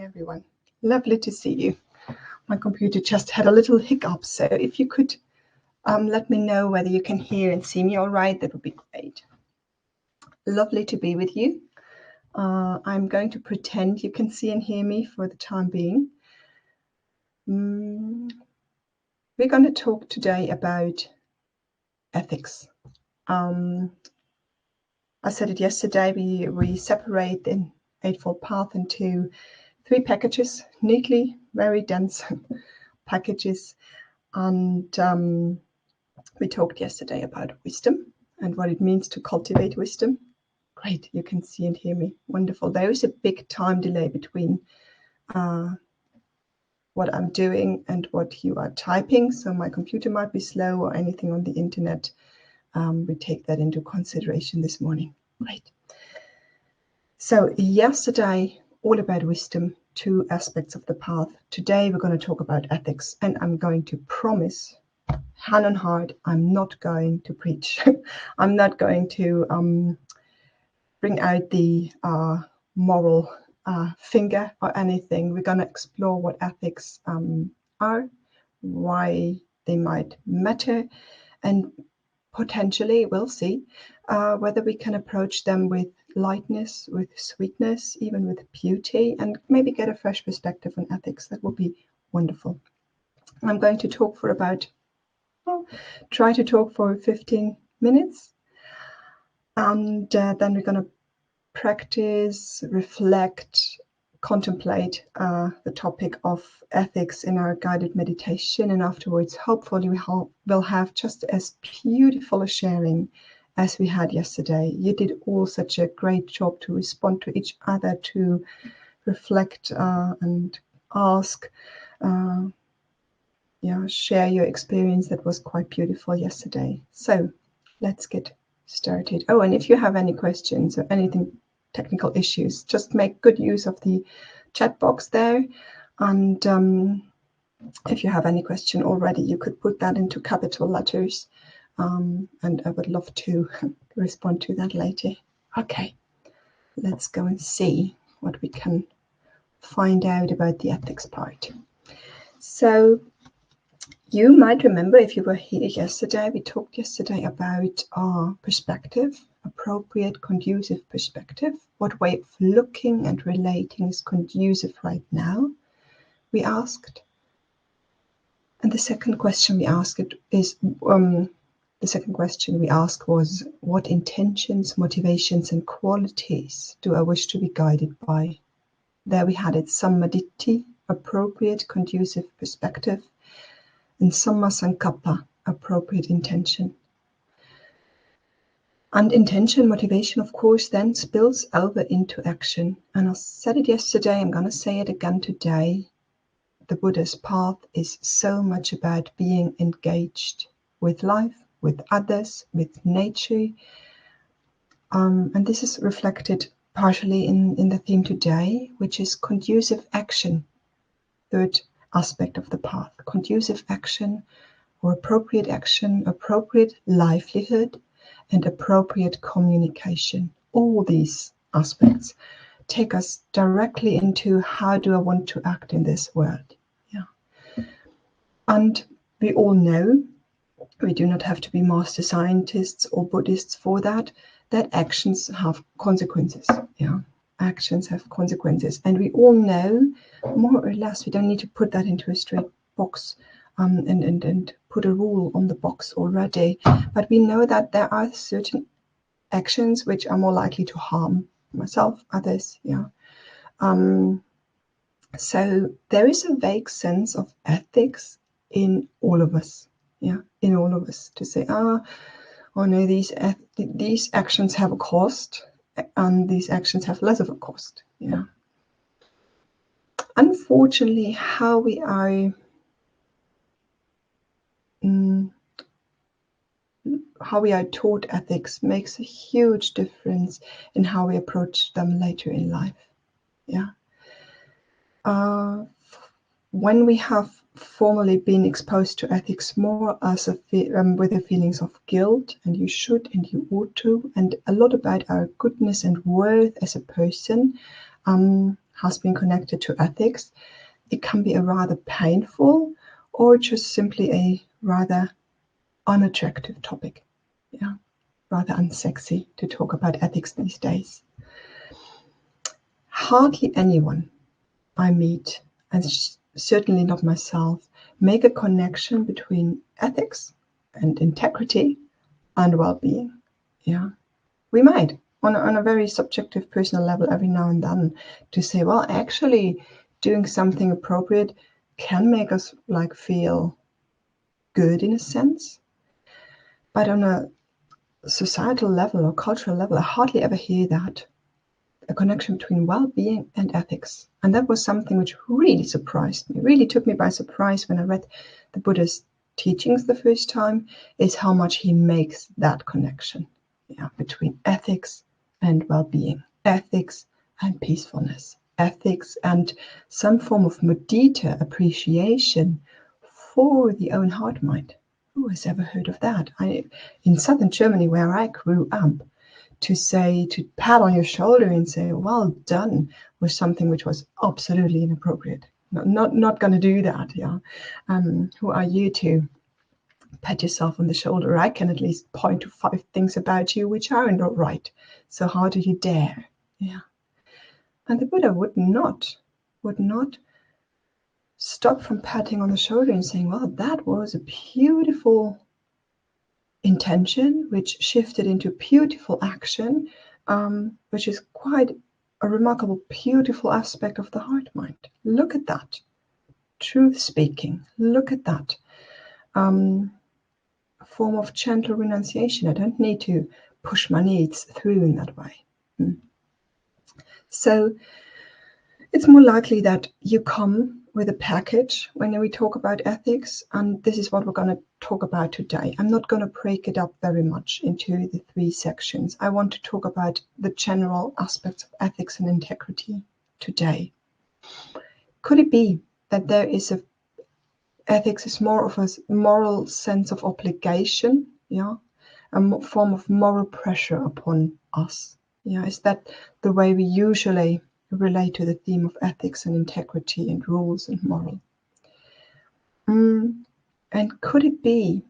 everyone. Lovely to see you. My computer just had a little hiccup, so if you could let me know whether you can hear and see me all right, that would be great. Lovely to be with you. I'm going to pretend you can see and hear me for the time being. We're going to talk today about ethics. I said it yesterday, we separate the Eightfold Path into 3 packages, neatly, very dense packages. And we talked yesterday about wisdom and what it means to cultivate wisdom. Great, you can see and hear me. Wonderful. There is a big time delay between what I'm doing and what you are typing. So my computer might be slow or anything on the internet. We take that into consideration this morning. Great. So yesterday, all about wisdom, 2 aspects of the path. Today, we're going to talk about ethics, and I'm going to promise, hand on heart, I'm not going to preach. I'm not going to bring out the moral finger or anything. We're going to explore what ethics are, why they might matter, and potentially, we'll see, whether we can approach them with lightness, with sweetness, even with beauty, and maybe get a fresh perspective on ethics. That would be wonderful. I'm going to talk for try to talk for 15 minutes. And then we're going to practice, reflect, contemplate the topic of ethics in our guided meditation. And afterwards, hopefully, we'll have just as beautiful a sharing as we had yesterday. You did all such a great job to respond to each other, to reflect and ask, share your experience. That was quite beautiful yesterday. So let's get started. Oh, and if you have any questions or anything, technical issues, just make good use of the chat box there. And if you have any question already, you could put that into capital letters. And I would love to respond to that later. Okay, let's go and see what we can find out about the ethics part. So you might remember, if you were here yesterday, we talked yesterday about our perspective, appropriate, conducive perspective. What way of looking and relating is conducive right now, we asked. And the second question we asked was, what intentions, motivations, and qualities do I wish to be guided by? There we had it, sammaditthi, appropriate, conducive perspective, and samma sankappa, appropriate intention. And intention, motivation, of course, then spills over into action. And I said it yesterday, I'm going to say it again today. The Buddha's path is so much about being engaged with life, with others, with nature. And this is reflected partially in the theme today, which is conducive action. Third aspect of the path, conducive action or appropriate livelihood, and appropriate communication. All these aspects take us directly into how do I want to act in this world. And we all know, we do not have to be master scientists or Buddhists for that actions have consequences. Actions have consequences. And we all know, more or less, we don't need to put that into a straight box and put a rule on the box already. But we know that there are certain actions which are more likely to harm myself, others. So there is a vague sense of ethics in all of us. In all of us, to say, oh no, these actions have a cost, and these actions have less of a cost. Unfortunately, how we are taught ethics makes a huge difference in how we approach them later in life. When we have formally been exposed to ethics more as with the feelings of guilt, and you should and you ought to, and a lot about our goodness and worth as a person, has been connected to ethics, it can be a rather painful or just simply a rather unattractive topic. Yeah, rather unsexy to talk about ethics these days. Hardly anyone I meet, and certainly not myself, make a connection between ethics and integrity and well-being. Yeah, we might on a very subjective personal level every now and then to say, well, actually doing something appropriate can make us like feel good in a sense, but on a societal level or cultural level, I hardly ever hear that, a connection between well-being and ethics. And that was something which really surprised me, really took me by surprise when I read the Buddha's teachings the first time, is how much he makes that connection, yeah, between ethics and well-being, ethics and peacefulness, ethics and some form of mudita, appreciation for the own heart mind. Who has ever heard of that? In southern Germany, where I grew up, to pat on your shoulder and say, well done, was something which was absolutely inappropriate. Not going to do that. Yeah. Who are you to pat yourself on the shoulder? I can at least point to 5 things about you which are not right. So how do you dare? Yeah. And the Buddha would not stop from patting on the shoulder and saying, well, that was a beautiful intention which shifted into beautiful action, which is quite a remarkable, beautiful aspect of the heart mind. Look at that. Truth speaking. Look at that. A form of gentle renunciation. I don't need to push my needs through in that way. So it's more likely that you come with a package when we talk about ethics, and this is what we're going to talk about today. I'm not going to break it up very much into the 3 sections. I want to talk about the general aspects of ethics and integrity today. Could it be that there is ethics is more of a moral sense of obligation, yeah, a form of moral pressure upon us? Yeah, is that the way we usually relate to the theme of ethics and integrity and rules and moral? And could it be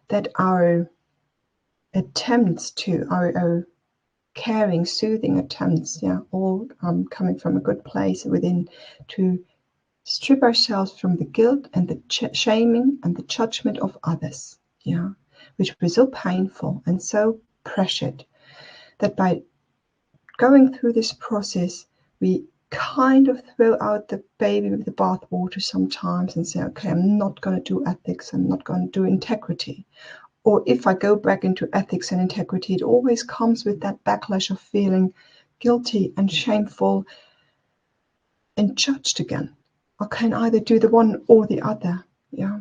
that our attempts to, our caring, soothing attempts, yeah, all coming from a good place within, to strip ourselves from the guilt and the shaming and the judgment of others, yeah, which was so painful and so pressured, that by going through this process, we kind of throw out the baby with the bathwater sometimes and say, okay, I'm not going to do ethics, I'm not going to do integrity. Or if I go back into ethics and integrity, it always comes with that backlash of feeling guilty and shameful and judged again. I can either do the one or the other. Yeah.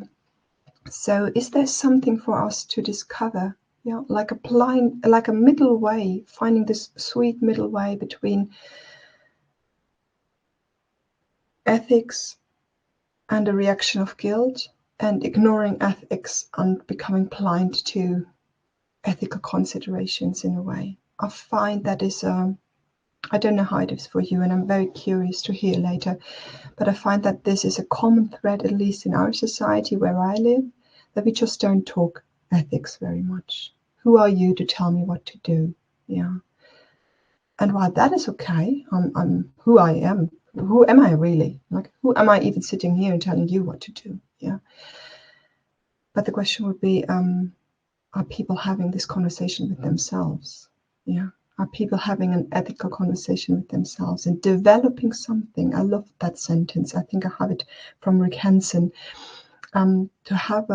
So is there something for us to discover? Yeah, like a middle way, finding this sweet middle way between ethics and a reaction of guilt, and ignoring ethics and becoming blind to ethical considerations in a way. I find that is I don't know how it is for you, and I'm very curious to hear later, but I find that this is a common thread, at least in our society where I live, that we just don't talk ethics very much. Who are you to tell me what to do? Yeah. And while that is okay, I'm who I am. Who am I really? Like, who am I even sitting here and telling you what to do? Yeah. But the question would be, are people having this conversation with themselves? Yeah. Are people having an ethical conversation with themselves and developing something? I love that sentence. I think I have it from Rick Hansen. To have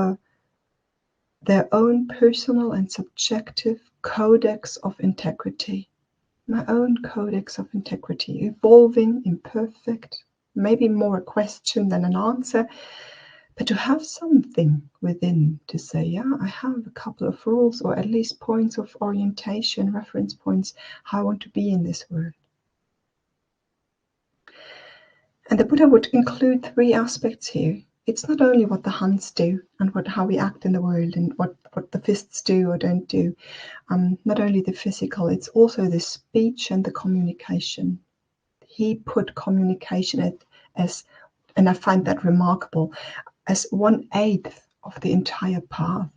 their own personal and subjective codex of integrity. My own codex of integrity, evolving, imperfect, maybe more a question than an answer, but to have something within to say, yeah, I have a couple of rules, or at least points of orientation, reference points, how I want to be in this world. And the Buddha would include 3 aspects here. It's not only what the hands do and how we act in the world and what the fists do or don't do. Not only the physical, it's also the speech and the communication. he put communication as, and I find that remarkable, as 1/8 of the entire path.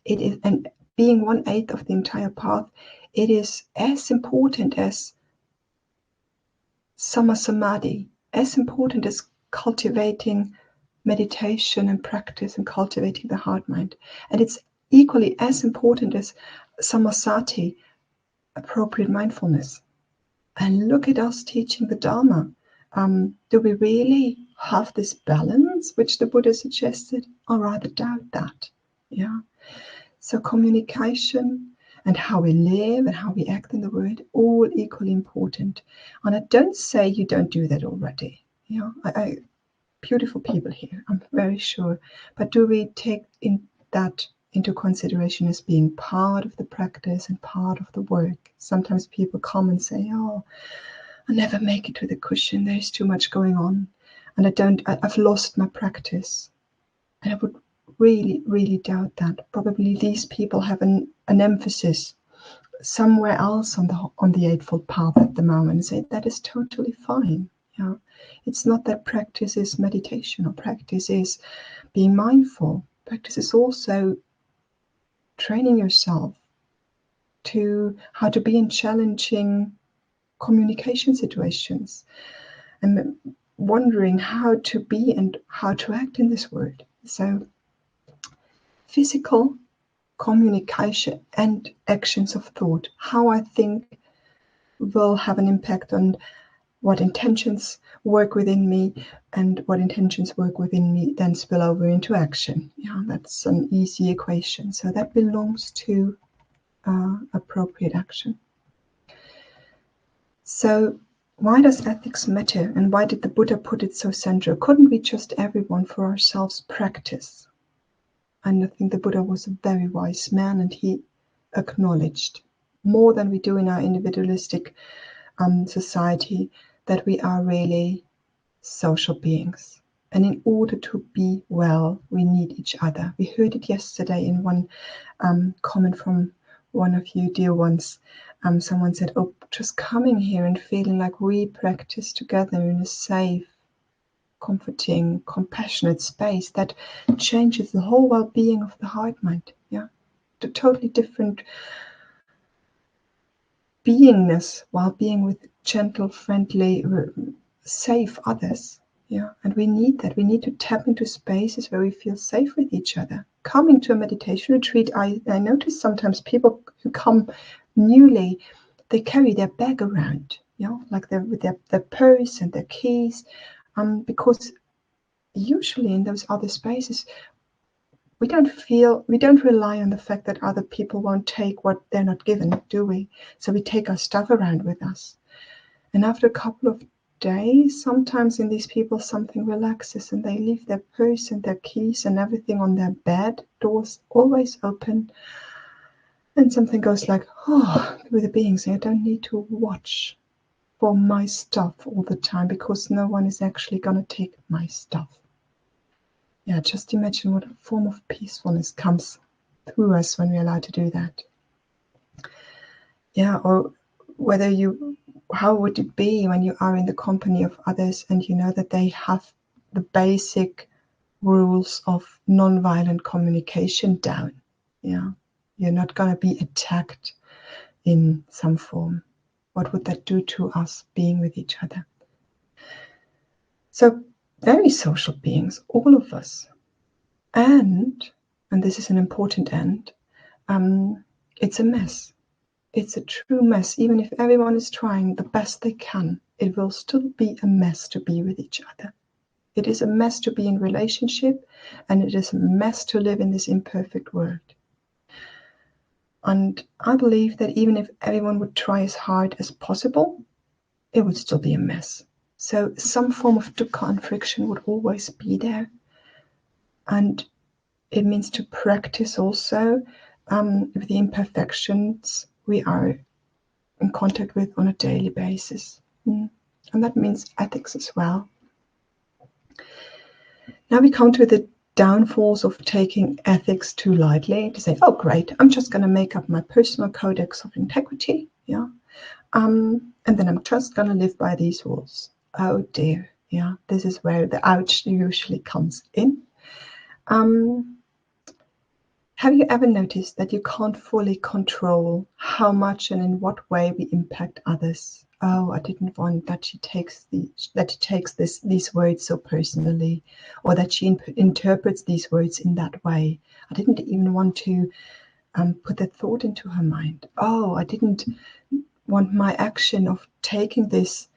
It is, and being 1/8 of the entire path, it is as important as samadhi, as important as cultivating meditation and practice and cultivating the heart mind. And it's equally as important as samasati, appropriate mindfulness. And look at us teaching the Dharma. Do we really have this balance which the Buddha suggested? I rather doubt that. Yeah. So communication and how we live and how we act in the world, all equally important. And I don't say you don't do that already. Yeah, I beautiful people here, I'm very sure. But do we take that into consideration as being part of the practice and part of the work? Sometimes people come and say, oh, I never make it to the cushion, there's too much going on, and I've lost my practice. And I would really, really doubt that. Probably these people have an emphasis somewhere else on the eightfold path at the moment, and say that is totally fine. Yeah, it's not that practice is meditation or practice is being mindful. Practice is also training yourself to how to be in challenging communication situations and wondering how to be and how to act in this world. So physical communication and actions of thought, how I think will have an impact on what intentions work within me, and what intentions work within me then spill over into action. Yeah, that's an easy equation. So that belongs to appropriate action. So why does ethics matter, and why did the Buddha put it so central? Couldn't we just everyone for ourselves practice? And I think the Buddha was a very wise man, and he acknowledged more than we do in our individualistic society that we are really social beings. And in order to be well, we need each other. We heard it yesterday in one comment from one of you dear ones. Someone said, oh, just coming here and feeling like we practice together in a safe, comforting, compassionate space, that changes the whole well-being of the heart mind. Yeah, the totally different beingness while being with gentle, friendly, safe others. Yeah, and we need that. We need to tap into spaces where we feel safe with each other. Coming to a meditation retreat, I notice sometimes people who come newly, they carry their bag around, you know, like with their purse and their keys, because usually in those other spaces, we don't rely on the fact that other people won't take what they're not given, do we? So we take our stuff around with us. And after a couple of days, sometimes in these people, something relaxes and they leave their purse and their keys and everything on their bed, doors always open. And something goes like, oh, with the beings, I don't need to watch for my stuff all the time because no one is actually going to take my stuff. Yeah, just imagine what a form of peacefulness comes through us when we're allowed to do that. Yeah, or how would it be when you are in the company of others and you know that they have the basic rules of non-violent communication down? Yeah, you're not going to be attacked in some form. What would that do to us being with each other? So very social beings, all of us. And this is an important end, it's a mess. It's a true mess. Even if everyone is trying the best they can, it will still be a mess to be with each other. It is a mess to be in relationship, and it is a mess to live in this imperfect world. And I believe that even if everyone would try as hard as possible, it would still be a mess. So some form of dukkha and friction would always be there. And it means to practice also with the imperfections we are in contact with on a daily basis. And that means ethics as well. Now we come to the downfalls of taking ethics too lightly, to say, oh great, I'm just going to make up my personal codex of integrity. Yeah. And then I'm just going to live by these rules. Oh dear. Yeah, this is where the ouch usually comes in. Have you ever noticed that you can't fully control how much and in what way we impact others? Oh, I didn't want that she takes these words so personally, or that she interprets these words in that way. I didn't even want to put that thought into her mind. Oh, I didn't want my action of taking this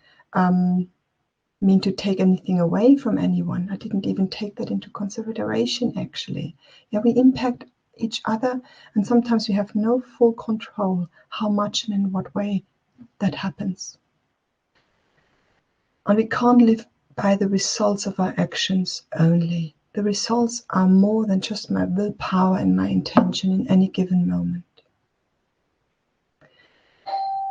mean to take anything away from anyone. I didn't even take that into consideration, actually. Yeah, we impact each other, and sometimes we have no full control how much and in what way that happens. And we can't live by the results of our actions only. The results are more than just my willpower and my intention in any given moment.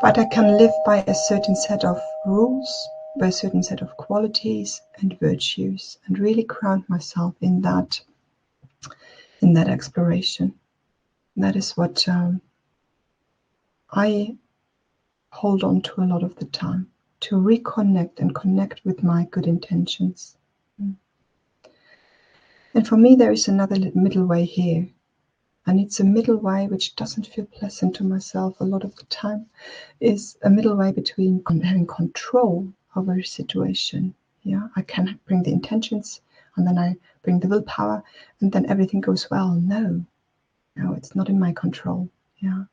But I can live by a certain set of rules, by a certain set of qualities and virtues, and really ground myself in that exploration. That is what I hold on to a lot of the time, to reconnect and connect with my good intentions. And for me, there is another middle way here. And it's a middle way which doesn't feel pleasant to myself a lot of the time. Is a middle way between having control over a situation. Yeah, I can bring the intentions, and then I bring the willpower, and then everything goes well. No, it's not in my control. Yeah.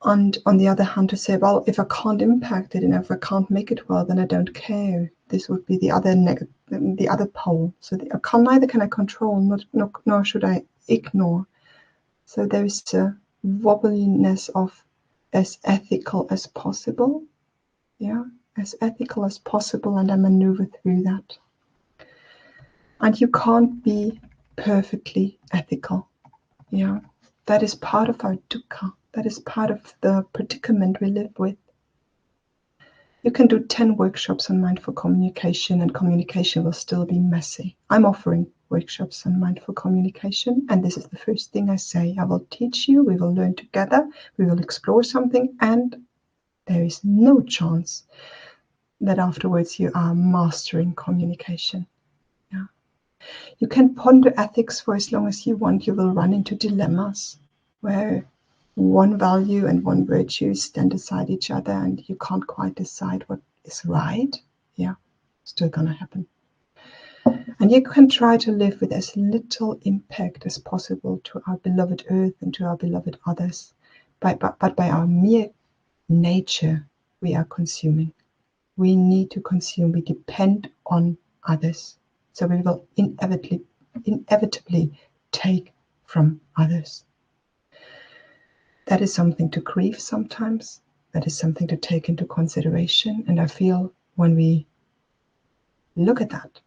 And on the other hand, to say, well, if I can't impact it and if I can't make it well, then I don't care. This would be the other pole. So neither can I control, nor should I ignore. So there is a wobbliness of as ethical as possible. Yeah, as ethical as possible, and I maneuver through that. And you can't be perfectly ethical. Yeah, that is part of our dukkha. That is part of the predicament we live with. You can do 10 workshops on mindful communication, and communication will still be messy. I'm offering workshops on mindful communication, and this is the first thing I say. I will teach you, we will learn together, we will explore something, and there is no chance that afterwards you are mastering communication. Yeah. You can ponder ethics for as long as you want. You will run into dilemmas where one value and one virtue stand aside each other, and you can't quite decide what is right. Yeah, still gonna happen. And you can try to live with as little impact as possible to our beloved earth and to our beloved others. But by our mere nature, we are consuming. We need to consume. We depend on others. So we will inevitably take from others. That is something to grieve sometimes. That is something to take into consideration. And I feel when we look at that,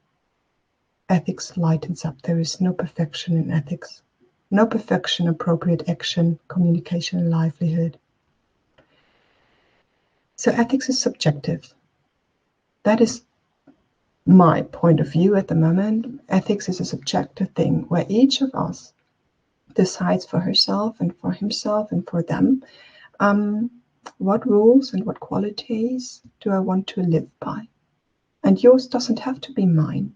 ethics lightens up. There is no perfection in ethics. No perfection, appropriate action, communication, and livelihood. So ethics is subjective. That is my point of view at the moment. Ethics is a subjective thing where each of us decides for herself and for himself and for them what rules and what qualities do I want to live by. And yours doesn't have to be mine.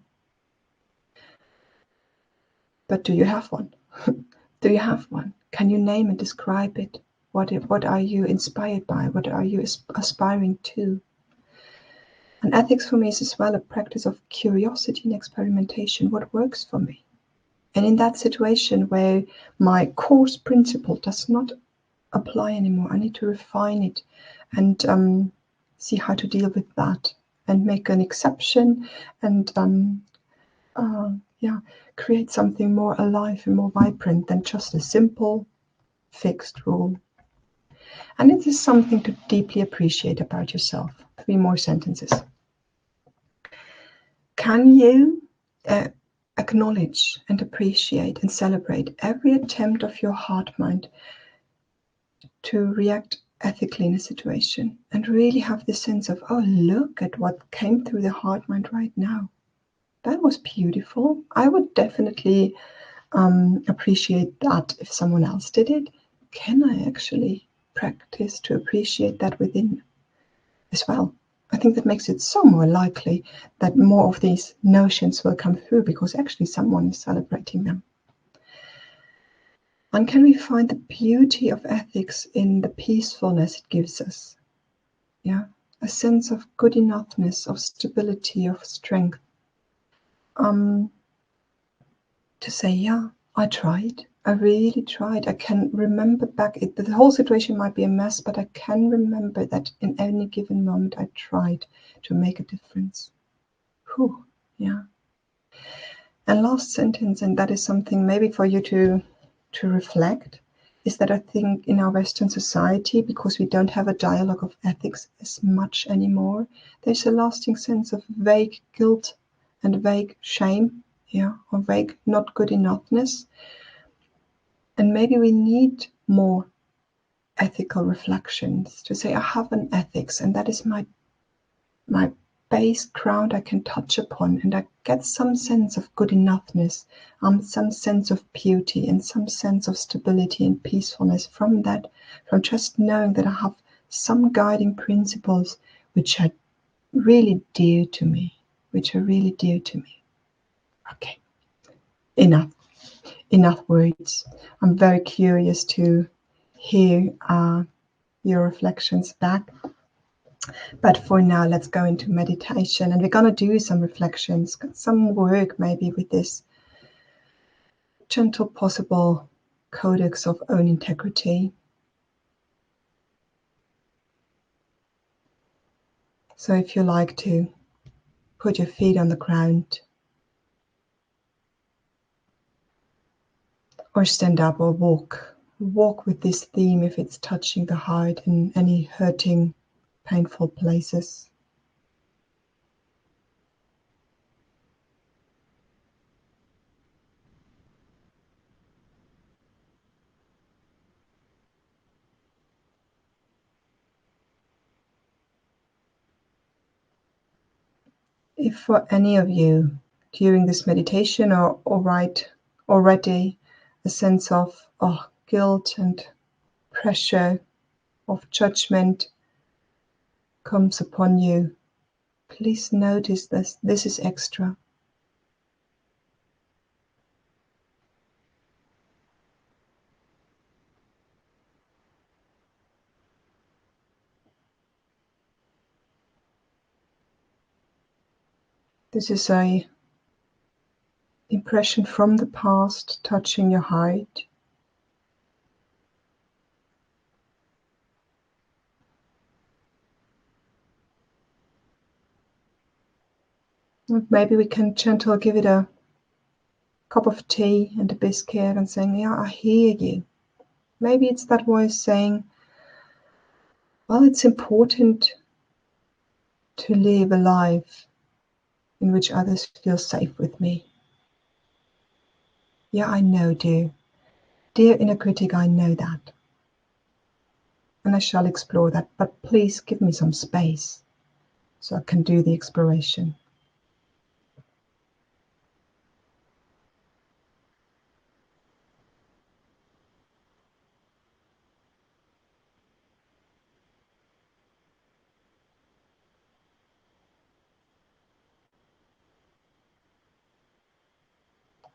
But do you have one? Do you have one? Can you name and describe it? What are you inspired by? What are you aspiring to? And ethics for me is as well a practice of curiosity and experimentation. What works for me? And in that situation where my course principle does not apply anymore, I need to refine it and see how to deal with that and make an exception and create something more alive and more vibrant than just a simple fixed rule. And it is something to deeply appreciate about yourself. 3 more sentences. Can you acknowledge and appreciate and celebrate every attempt of your heart mind to react ethically in a situation and really have the sense of, oh, look at what came through the heart mind right now. That was beautiful. I would definitely appreciate that if someone else did it. Can I actually practice to appreciate that within as well. I think that makes it so more likely that more of these notions will come through because actually someone is celebrating them. And can we find the beauty of ethics in the peacefulness it gives us? Yeah, a sense of good enoughness, of stability, of strength. To say, yeah, I tried. I really tried. I can remember back, the whole situation might be a mess, but I can remember that in any given moment I tried to make a difference. Whew, yeah. And last sentence, and that is something maybe for you to reflect, is that I think in our Western society, because we don't have a dialogue of ethics as much anymore, there's a lasting sense of vague guilt and vague shame, yeah, or vague not good enoughness. And maybe we need more ethical reflections to say, I have an ethics, and that is my base ground I can touch upon, and I get some sense of good enoughness, some sense of beauty, and some sense of stability and peacefulness from that, from just knowing that I have some guiding principles which are really dear to me, Okay, enough words. I'm very curious to hear your reflections back. But for now, let's go into meditation, and we're going to do some reflections, some work maybe with this gentle possible codex of own integrity. So if you like to put your feet on the ground or stand up or walk with this theme if it's touching the heart in any hurting, painful places. If for any of you during this meditation or right already a sense of guilt and pressure of judgment comes upon you, please notice this. This is extra. This is a impression from the past touching your heart. And maybe we can gently give it a cup of tea and a biscuit and saying, yeah, I hear you. Maybe it's that voice saying, well, it's important to live a life in which others feel safe with me. Yeah, I know, dear inner critic, I know that. And I shall explore that, but please give me some space so I can do the exploration.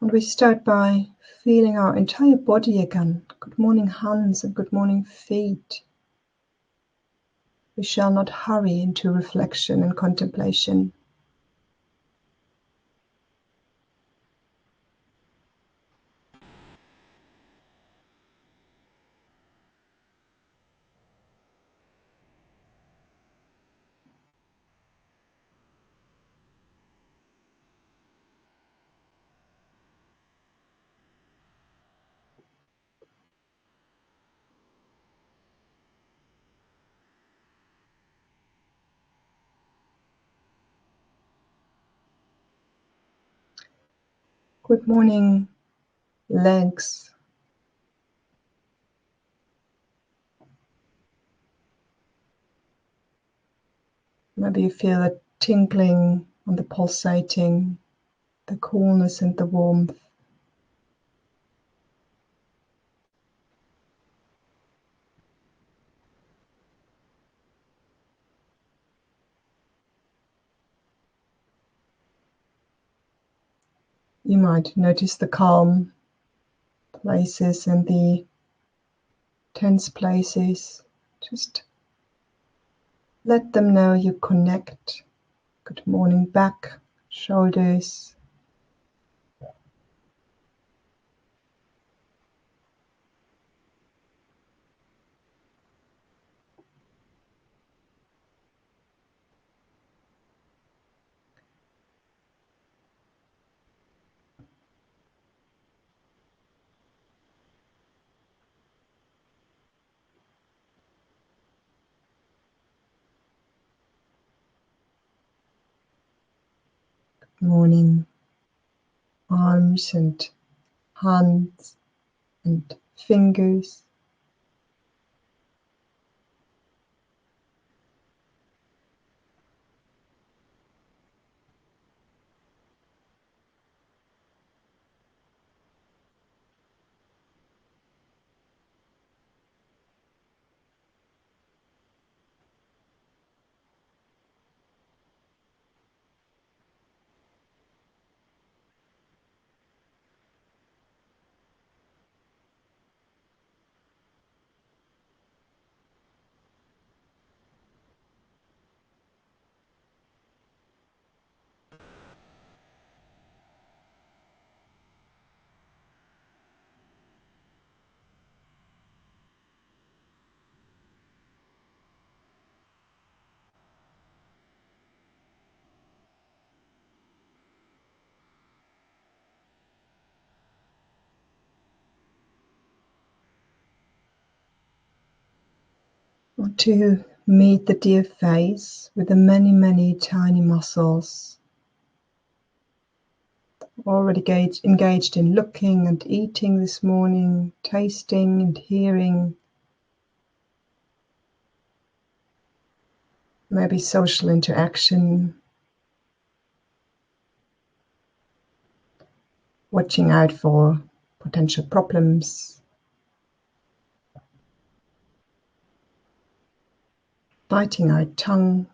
And we start by feeling our entire body again. Good morning, hands, and good morning, feet. We shall not hurry into reflection and contemplation. Good morning, legs. Maybe you feel a tingling on the pulsating, the coolness and the warmth. You might notice the calm places and the tense places. Just let them know you connect. Good morning, back, shoulders. Good morning, arms and hands and fingers. Or to meet the dear face with the many, many tiny muscles already engaged in looking and eating this morning, tasting and hearing, maybe social interaction, watching out for potential problems, biting our tongue.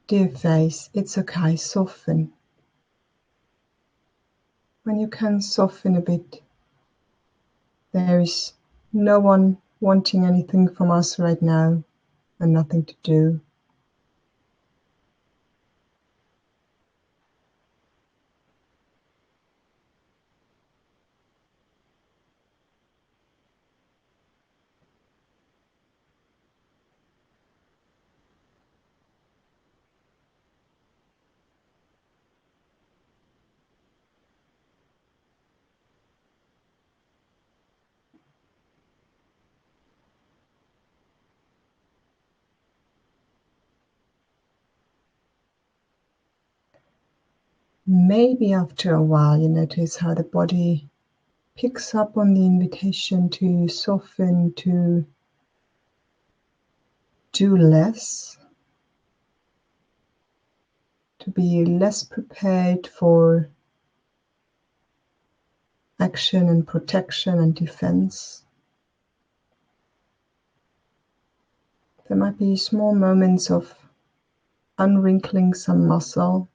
Dear face, it's okay, soften. When you can soften a bit, there is no one wanting anything from us right now and nothing to do. Maybe after a while you notice how the body picks up on the invitation to soften, to do less, to be less prepared for action and protection and defense. There might be small moments of unwrinkling some muscle.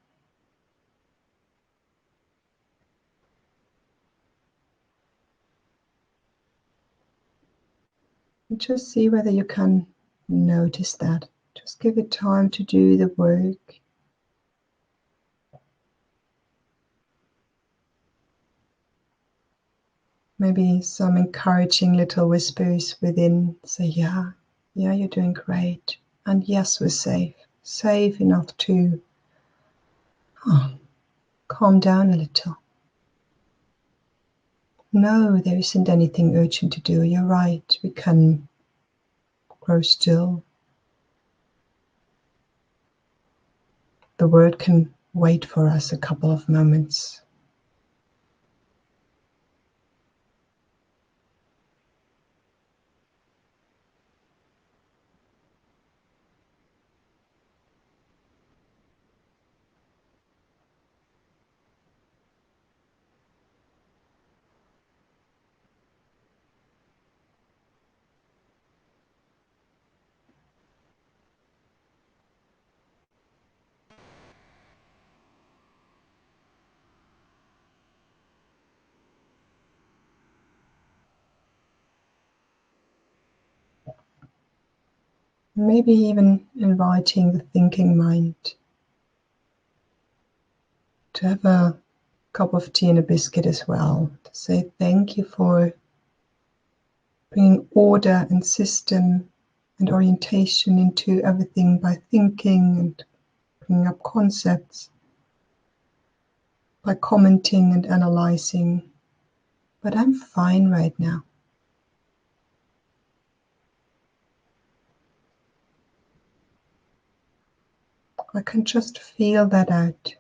And just see whether you can notice that. Just give it time to do the work. Maybe some encouraging little whispers within say, yeah, you're doing great. And yes, we're safe. Safe enough to calm down a little. No, there isn't anything urgent to do. You're right. We can grow still. The word can wait for us a couple of moments. Maybe even inviting the thinking mind to have a cup of tea and a biscuit as well, to say thank you for bringing order and system and orientation into everything by thinking and bringing up concepts, by commenting and analyzing. But I'm fine right now. I can just feel that out.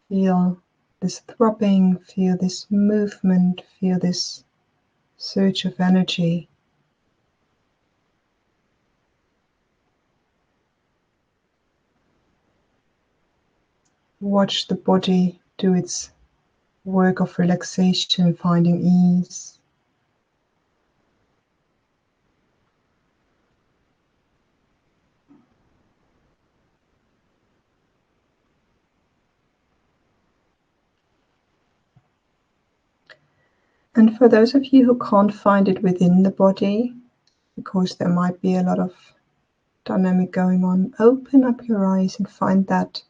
Feel this throbbing, feel this movement, feel this surge of energy. Watch the body do its work of relaxation, finding ease. And for those of you who can't find it within the body, because there might be a lot of dynamic going on, open up your eyes and find that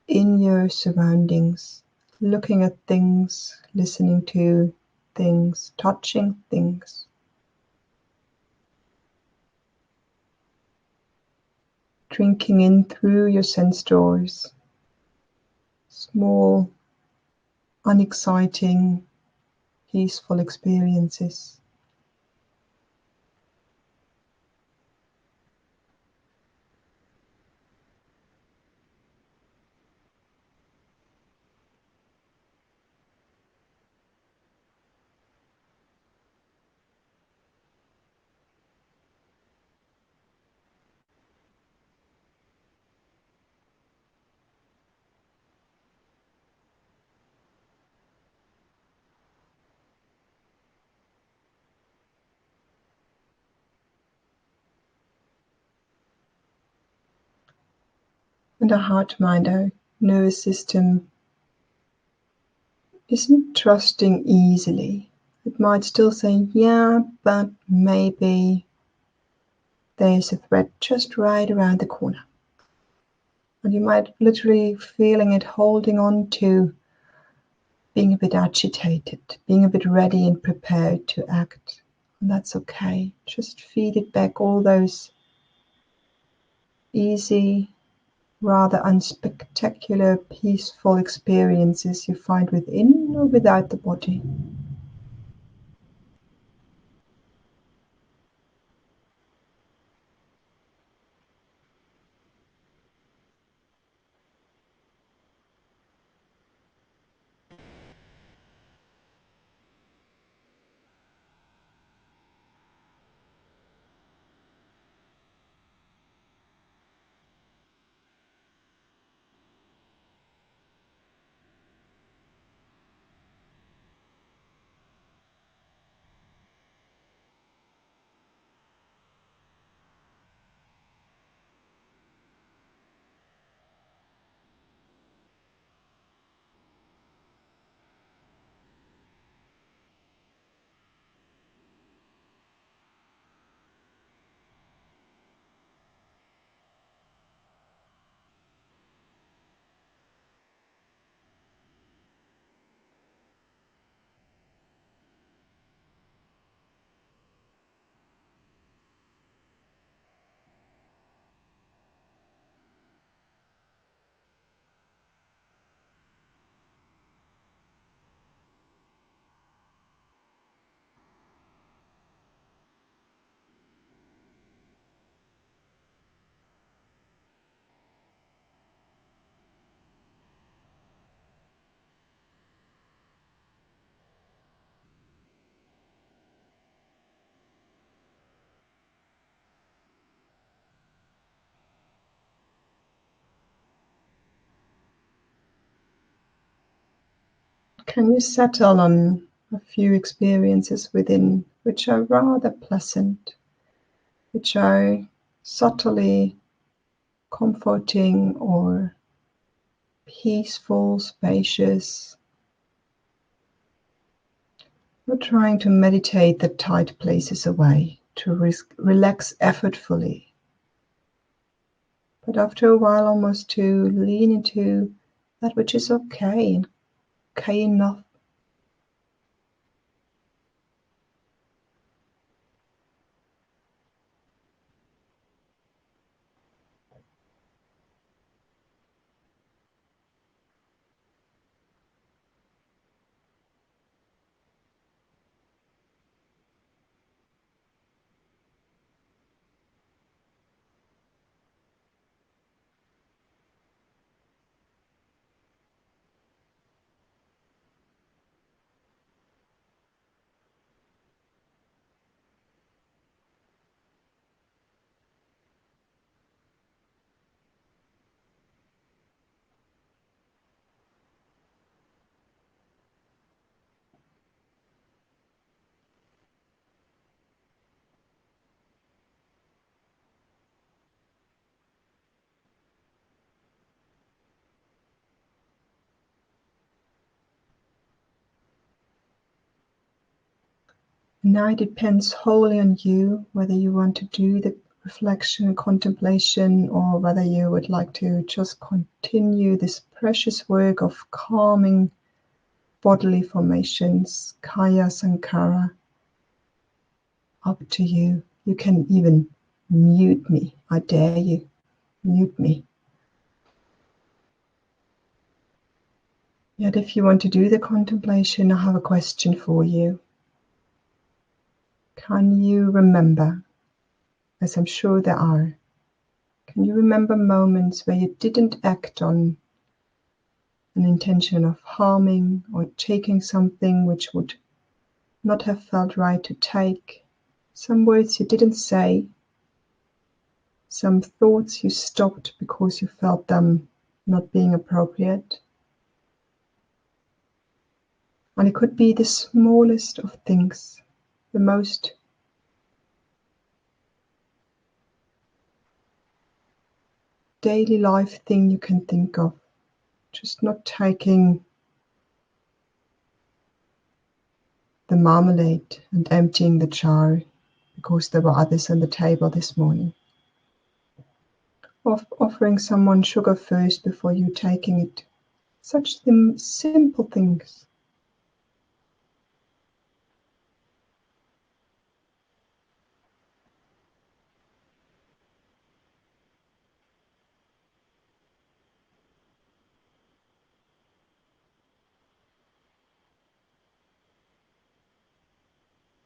in your surroundings, looking at things, listening to things, touching things. Drinking in through your sense doors, small, unexciting, peaceful experiences. And our heart mind, our nervous system, isn't trusting easily. It might still say, yeah, but maybe there's a threat just right around the corner. And you might literally feeling it holding on to, being a bit agitated, being a bit ready and prepared to act. And that's okay. Just feed it back all those easy, rather unspectacular, peaceful experiences you find within or without the body. Can you settle on a few experiences within which are rather pleasant, which are subtly comforting or peaceful, spacious? Not trying to meditate the tight places away, to relax effortfully, but after a while almost to lean into that which is okay and okay enough. Now it depends wholly on you whether you want to do the reflection and contemplation or whether you would like to just continue this precious work of calming bodily formations, kaya sankara. Up to you. You can even mute me. I dare you. Mute me. Yet if you want to do the contemplation, I have a question for you. Can you remember, as I'm sure there are, can you remember moments where you didn't act on an intention of harming or taking something which would not have felt right to take? Some words you didn't say, some thoughts you stopped because you felt them not being appropriate. And it could be the smallest of things, the most daily life thing you can think of. Just not taking the marmalade and emptying the jar because there were others on the table this morning. Offering someone sugar first before you taking it. Such simple things.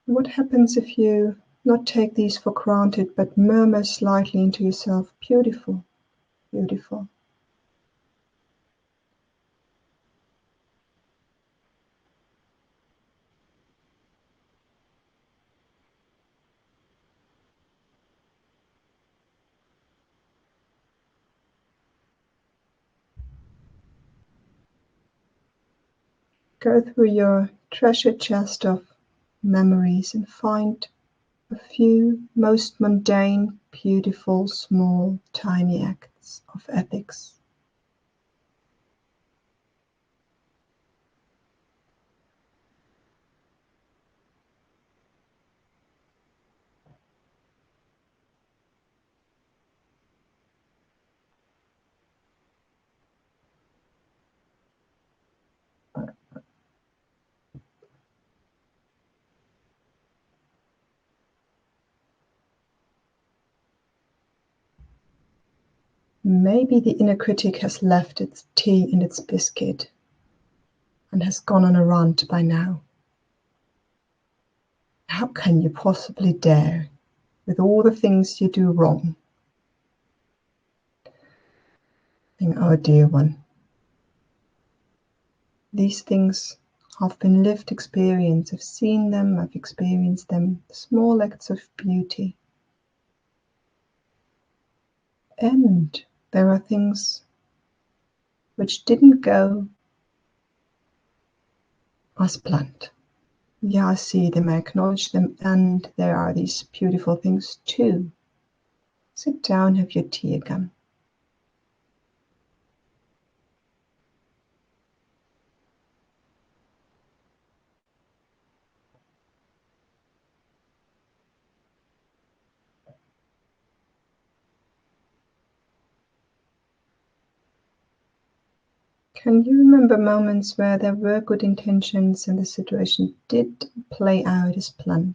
What happens if you not take these for granted but murmur slightly into yourself, beautiful, beautiful. Go through your treasure chest of memories and find a few most mundane, beautiful, small, tiny acts of ethics. Maybe the inner critic has left its tea and its biscuit and has gone on a rant by now. How can you possibly dare, with all the things you do wrong? Think, oh dear one, these things have been lived experience. I've seen them, I've experienced them, small acts of beauty. And there are things which didn't go as planned. Yeah, I see them, I acknowledge them, and there are these beautiful things too. Sit down, have your tea again. Can you remember moments where there were good intentions and the situation did play out as planned?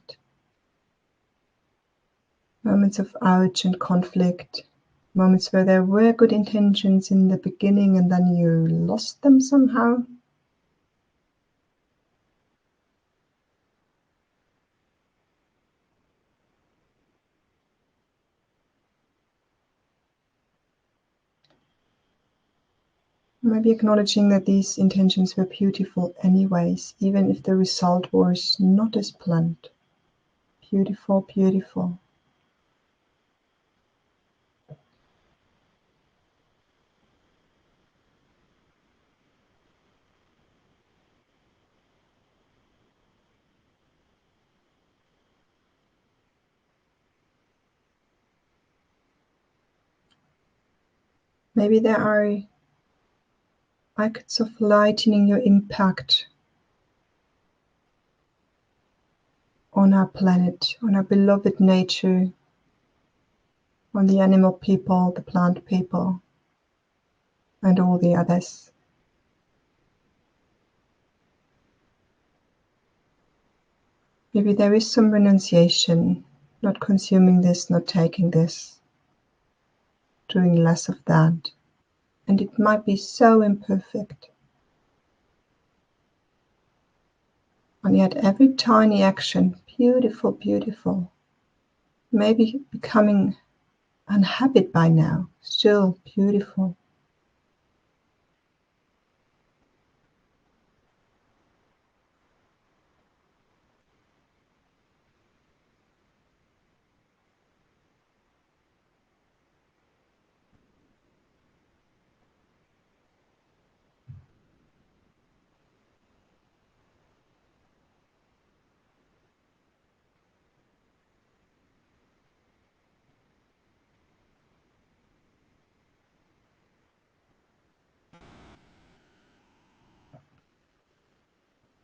Moments of ouch and conflict, moments where there were good intentions in the beginning and then you lost them somehow? Maybe acknowledging that these intentions were beautiful anyways, even if the result was not as planned. Beautiful, beautiful. Maybe there are acts of lightening your impact on our planet, on our beloved nature, on the animal people, the plant people, and all the others. Maybe there is some renunciation, not consuming this, not taking this, doing less of that. And it might be so imperfect. And yet every tiny action, beautiful, beautiful, maybe becoming a habit by now, still beautiful.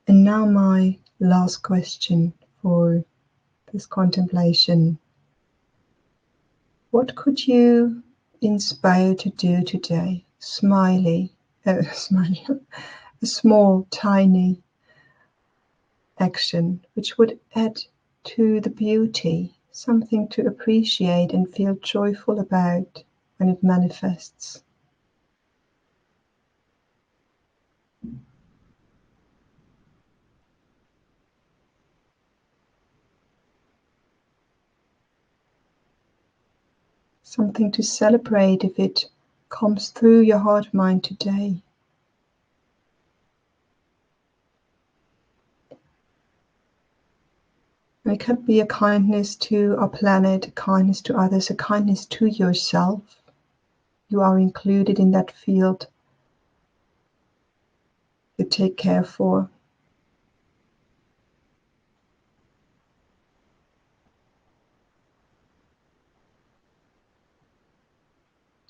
And now my last question for this contemplation. What could you inspire to do today? Smiley, a small, tiny action which would add to the beauty, something to appreciate and feel joyful about when it manifests. Something to celebrate if it comes through your heart mind today. It could be a kindness to our planet, a kindness to others, a kindness to yourself. You are included in that field to take care for.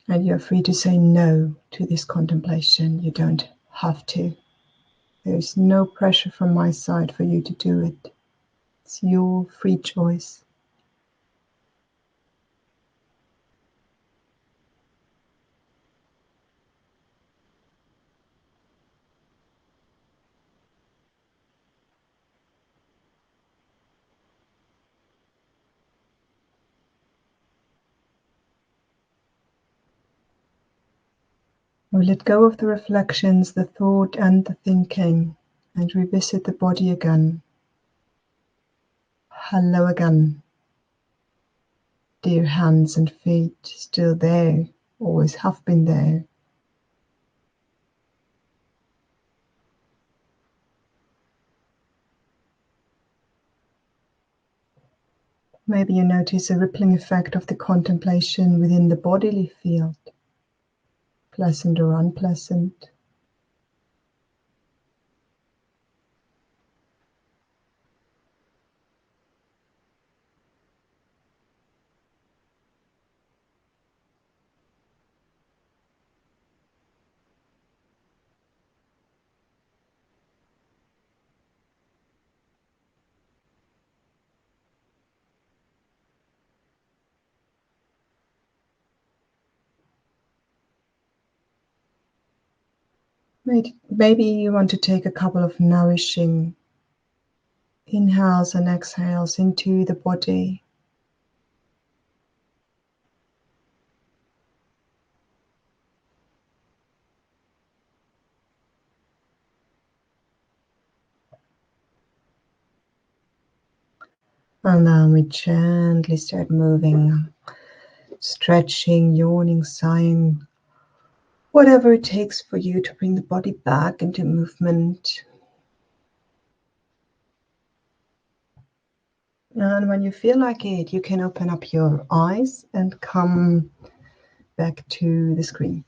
And you're free to say no to this contemplation. You don't have to. There is no pressure from my side for you to do it. It's your free choice. We let go of the reflections, the thought and the thinking, and revisit the body again. Hello again. Dear hands and feet, still there, always have been there. Maybe you notice a rippling effect of the contemplation within the bodily field, pleasant or unpleasant. Maybe you want to take a couple of nourishing inhales and exhales into the body. And then we gently start moving, stretching, yawning, sighing, whatever it takes for you to bring the body back into movement. And when you feel like it, you can open up your eyes and come back to the screen.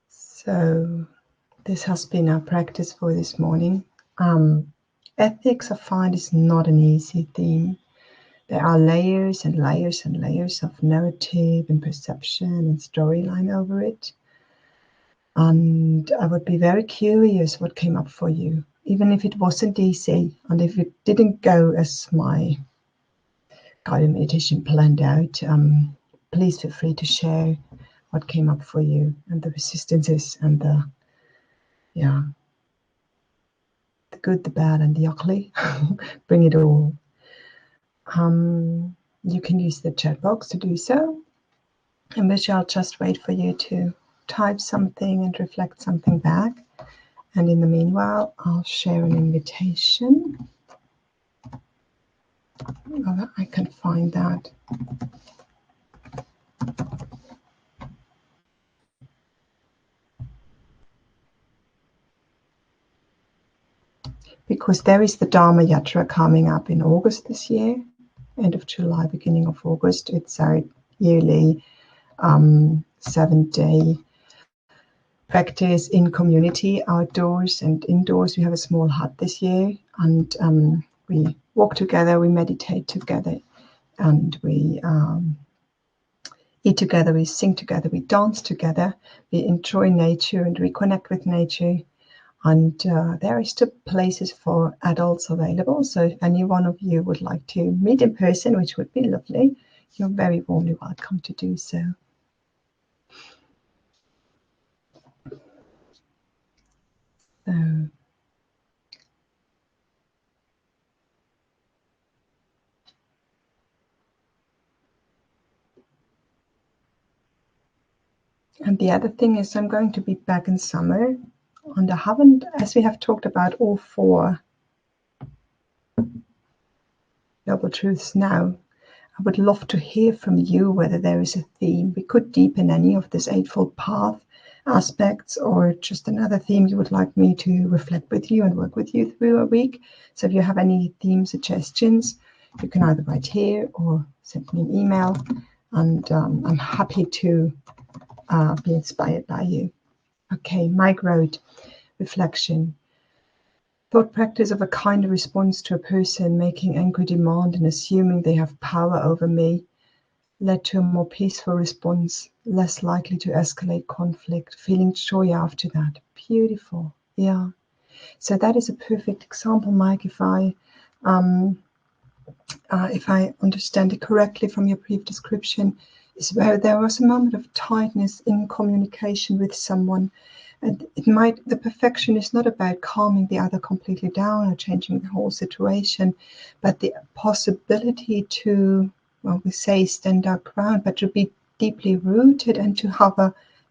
So this has been our practice for this morning. Ethics, I find, is not an easy theme. There are layers and layers and layers of narrative and perception and storyline over it. And I would be very curious what came up for you, even if it wasn't easy and if it didn't go as my guided meditation planned out. Please feel free to share what came up for you and the resistances and the good, the bad, and the ugly. Bring it all. You can use the chat box to do so, in which I'll just wait for you to type something and reflect something back. And in the meanwhile, I'll share an invitation. Oh, I can find that. Because there is the Dharma Yatra coming up in August this year, end of July, beginning of August. It's our yearly 7-day practice in community, outdoors and indoors. We have a small hut this year, and we walk together, we meditate together, and we eat together, we sing together, we dance together, we enjoy nature and reconnect with nature. And there are still places for adults available. So if any one of you would like to meet in person, which would be lovely, you're very warmly welcome to do so. And the other thing is I'm going to be back in summer, and I haven't, as we have talked about all 4 Noble Truths now, I would love to hear from you whether there is a theme. We could deepen any of this Eightfold Path aspects, or just another theme you would like me to reflect with you and work with you through a week. So if you have any theme suggestions, you can either write here or send me an email, and I'm happy to be inspired by you. Okay, Mike wrote, reflection. Thought practice of a kinder response to a person making angry demand and assuming they have power over me led to a more peaceful response, less likely to escalate conflict, feeling joy after that. Beautiful. Yeah. So that is a perfect example, Mike, if I understand it correctly from your brief description, is where there was a moment of tightness in communication with someone. And the perfection is not about calming the other completely down or changing the whole situation, but the possibility to, well, we say stand our ground, but to be deeply rooted and to have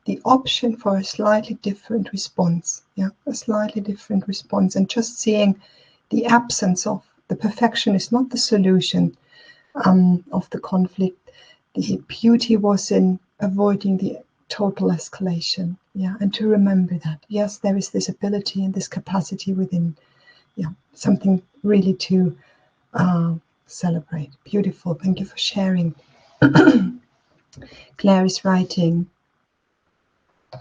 the option for a slightly different response. Yeah, a slightly different response, and just seeing the absence of the perfection is not the solution of the conflict. The beauty was in avoiding the total escalation. Yeah, and to remember that, yes, there is this ability and this capacity within. Yeah, something really to celebrate. Beautiful. Thank you for sharing. Claire is writing.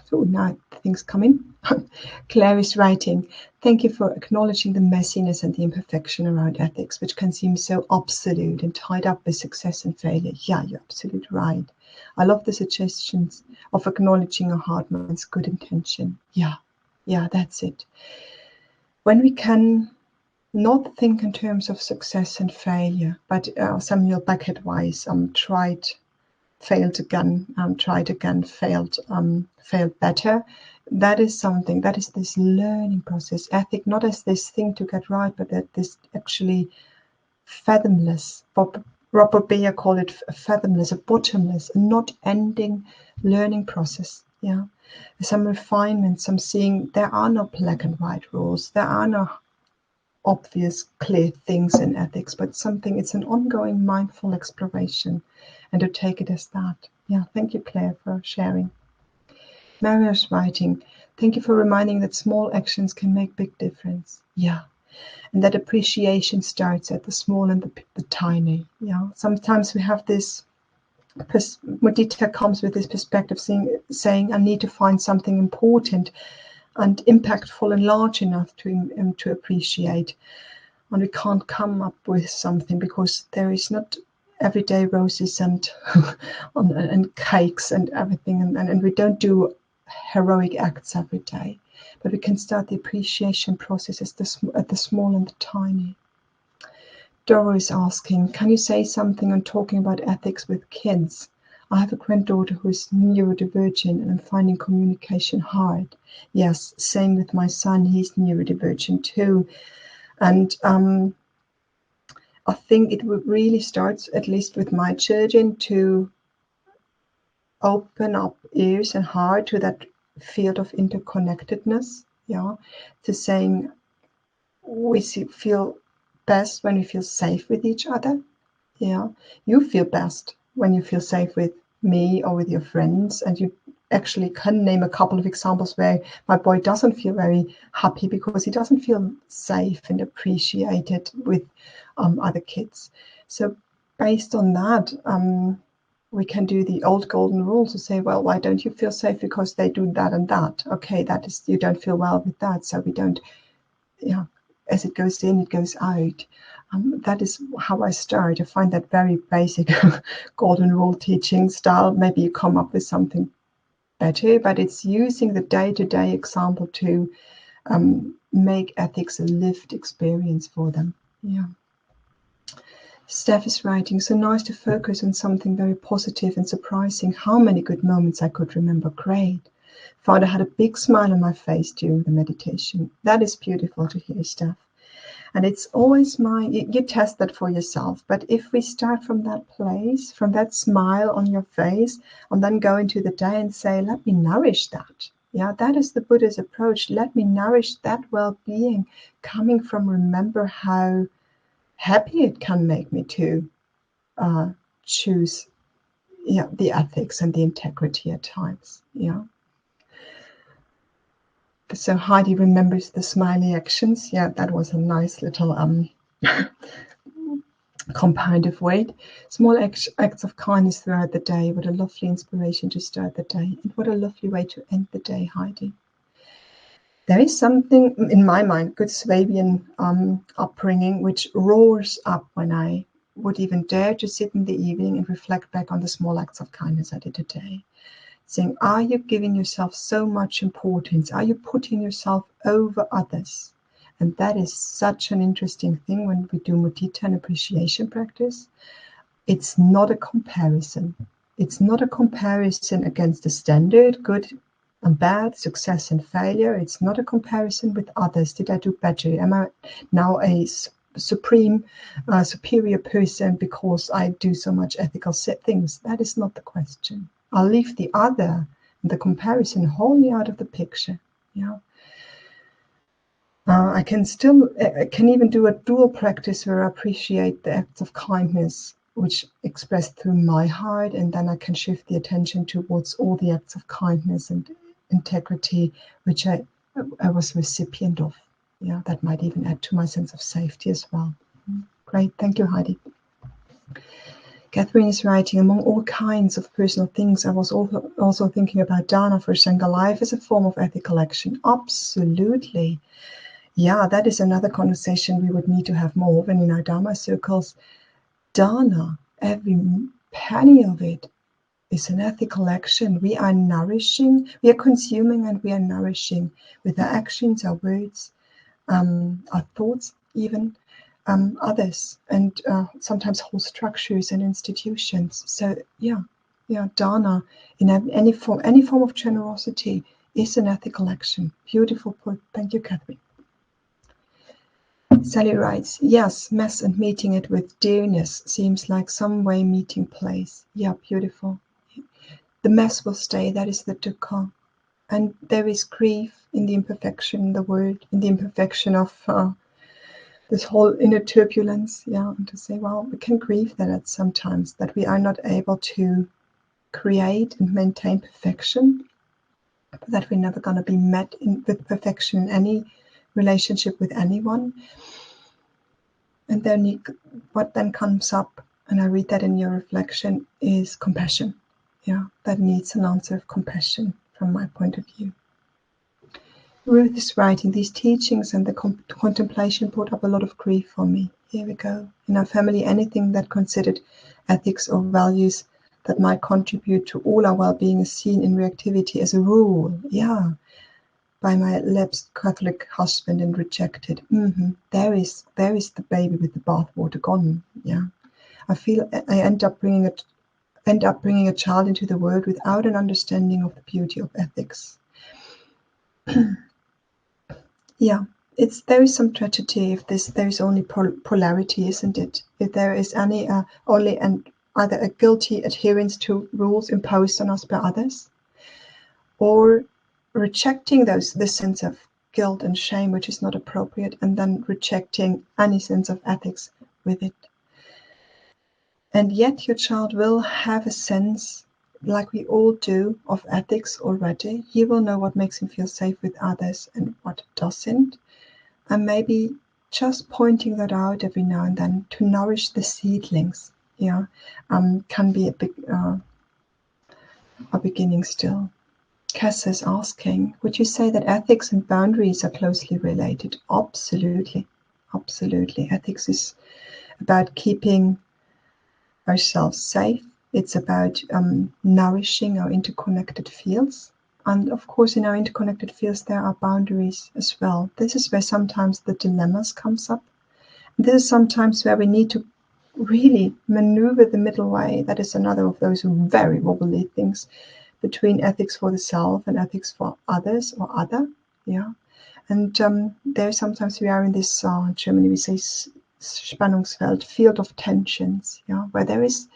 So now things come in. Claire is writing, thank you for acknowledging the messiness and the imperfection around ethics, which can seem so absolute and tied up with success and failure. Yeah, you're absolutely right. I love the suggestions of acknowledging a hard man's good intention. Yeah, that's it. When we can not think in terms of success and failure, but Samuel Beckett wise, tried, failed again, tried again, failed better. That is something, that is this learning process. Ethic, not as this thing to get right, but that this actually fathomless. Robert Bayer called it a fathomless, a bottomless, a not ending learning process. Yeah, some refinement, some seeing. There are no black and white rules. There are no obvious, clear things in ethics, but something. It's an ongoing mindful exploration, and to take it as that. Yeah, thank you, Claire, for sharing. Maria's writing. Thank you for reminding that small actions can make big difference. Yeah. And that appreciation starts at the small and the tiny. Yeah, sometimes we have this. Mudita comes with this perspective, saying, "I need to find something important and impactful and large enough to appreciate." And we can't come up with something because there is not everyday roses and and cakes and everything, and we don't do heroic acts every day. But we can start the appreciation process at the small and the tiny. Doro is asking, can you say something on talking about ethics with kids? I have a granddaughter who is neurodivergent and I'm finding communication hard. Yes, same with my son, he's neurodivergent too. And I think it would really start, at least with my children, to open up ears and heart to that field of interconnectedness. Yeah, to saying we feel best when we feel safe with each other. Yeah, you feel best when you feel safe with me or with your friends, and you actually can name a couple of examples where my boy doesn't feel very happy because he doesn't feel safe and appreciated with other kids. So based on that, we can do the old golden rule to say, well, why don't you feel safe? Because they do that and that. Okay, that is, you don't feel well with that, so we don't. Yeah, as it goes in, it goes out. That is how I start. I find that very basic golden rule teaching style. Maybe you come up with something better, but it's using the day-to-day example to make ethics a lived experience for them. Yeah. Steph is writing, so nice to focus on something very positive and surprising. How many good moments I could remember. Great. Found I had a big smile on my face during the meditation. That is beautiful to hear, Steph. And it's always you test that for yourself. But if we start from that place, from that smile on your face, and then go into the day and say, let me nourish that. Yeah, that is the Buddha's approach. Let me nourish that well-being coming from remember how happy it can make me to choose the ethics and the integrity at times. Yeah. So Heidi remembers the smiley actions. Yeah, that was a nice little compound of weight. Small acts of kindness throughout the day. What a lovely inspiration to start the day. And what a lovely way to end the day, Heidi. There is something, in my mind, good Swabian upbringing, which roars up when I would even dare to sit in the evening and reflect back on the small acts of kindness I did today. Saying, are you giving yourself so much importance? Are you putting yourself over others? And that is such an interesting thing when we do mudita and appreciation practice. It's not a comparison. It's not a comparison against the standard, good and bad, success and failure. It's not a comparison with others. Did I do better? Am I now a superior person because I do so much ethical things? That is not the question. I'll leave the other, the comparison, wholly out of the picture. Yeah. I can even do a dual practice where I appreciate the acts of kindness which expressed through my heart, and then I can shift the attention towards all the acts of kindness and integrity which I was recipient of. Yeah, that might even add to my sense of safety as well. Great, thank you, Heidi. Catherine is writing, among all kinds of personal things, I was also thinking about dana for Sangha life as a form of ethical action. Absolutely. Yeah, that is another conversation we would need to have more often in our Dharma circles. Dana, every penny of it, is an ethical action. We are nourishing, we are consuming, and we are nourishing with our actions, our words, our thoughts, even others, and sometimes whole structures and institutions. So dana in any form of generosity is an ethical action. Beautiful put. Thank you, Catherine. Sally writes, yes, mess and meeting it with dearness seems like some way meeting place. Yeah, beautiful. The mess will stay, that is the dukkha. And there is grief in the imperfection in the word, in the imperfection of this whole inner turbulence. Yeah, and to say, well, we can grieve that at sometimes, that we are not able to create and maintain perfection, that we're never going to be met with perfection in any relationship with anyone. And then what then comes up, and I read that in your reflection, is compassion. Yeah, that needs an answer of compassion from my point of view. Ruth is writing, these teachings and the contemplation brought up a lot of grief for me. Here we go. In our family, anything that considered ethics or values that might contribute to all our well-being is seen in reactivity as a rule. Yeah. By my lapsed Catholic husband and rejected. There is the baby with the bathwater gone. Yeah, I feel I end up bringing a child into the world without an understanding of the beauty of ethics. Yeah, there is some tragedy if there is only polarity, isn't it? If there is any only either a guilty adherence to rules imposed on us by others, or rejecting this sense of guilt and shame, which is not appropriate, and then rejecting any sense of ethics with it. And yet your child will have a sense, like we all do, of ethics already. He will know what makes him feel safe with others and what doesn't. And maybe just pointing that out every now and then to nourish the seedlings, can be a beginning still. Cass is asking, would you say that ethics and boundaries are closely related? Absolutely. Absolutely. Ethics is about keeping ourselves safe. It's about nourishing our interconnected fields. And of course, in our interconnected fields, there are boundaries as well. This is where sometimes the dilemmas comes up. This is sometimes where we need to really maneuver the middle way. That is another of those very wobbly things between ethics for the self and ethics for others or other. Yeah. And there sometimes we are in this, in Germany we say Spannungsfeld, field of tensions, where there is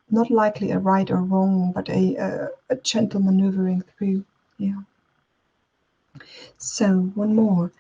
not likely a right or wrong, but a gentle maneuvering through. Yeah. So one more.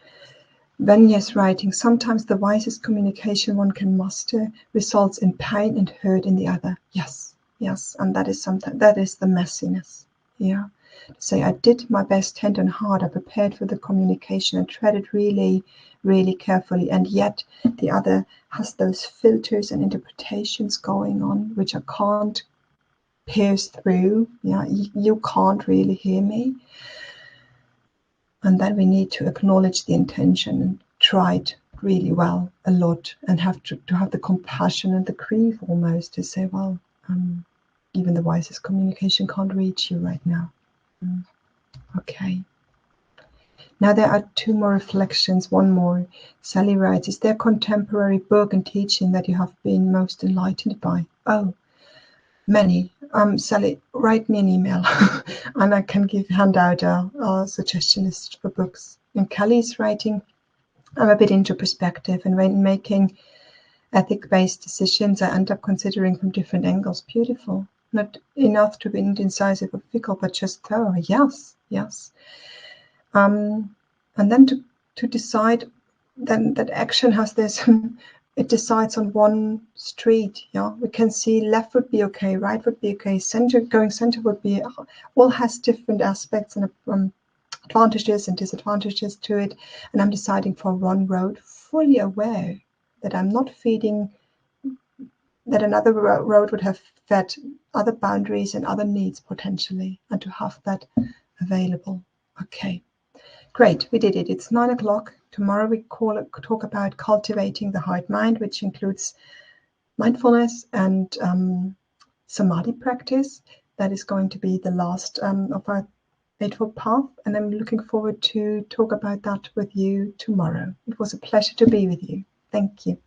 Vanya's writing, sometimes the wisest communication one can muster results in pain and hurt in the other. Yes, and that is the messiness. Yeah. To say I did my best hand and heart, I prepared for the communication and treaded really, really carefully, and yet the other has those filters and interpretations going on which I can't pierce through. Yeah, you can't really hear me. And then we need to acknowledge the intention and try it really well a lot, and have to have the compassion and the grief almost to say, well, even the wisest communication can't reach you right now. Okay. Now there are two more reflections. One more. Sally writes, is there a contemporary book and teaching that you have been most enlightened by? Oh, many. Sally, write me an email and I can hand out a suggestion list for books. And Kelly's writing, I'm a bit into perspective, and when making ethic-based decisions, I end up considering from different angles. Beautiful. Not enough to be indecisive or fickle, but just thorough. Yes. And then to decide then that action has this it decides on one street. We can see left would be okay, right would be okay, going center would be, all has different aspects and advantages and disadvantages to it, and I'm deciding for one road, fully aware that I'm not feeding, that another road would have fed other boundaries and other needs potentially, and to have that available. Okay, great, we did it. It's 9 o'clock. Tomorrow we talk about cultivating the heart mind, which includes mindfulness and samadhi practice. That is going to be the last of our Eightfold Path, and I'm looking forward to talk about that with you tomorrow. It was a pleasure to be with you. Thank you.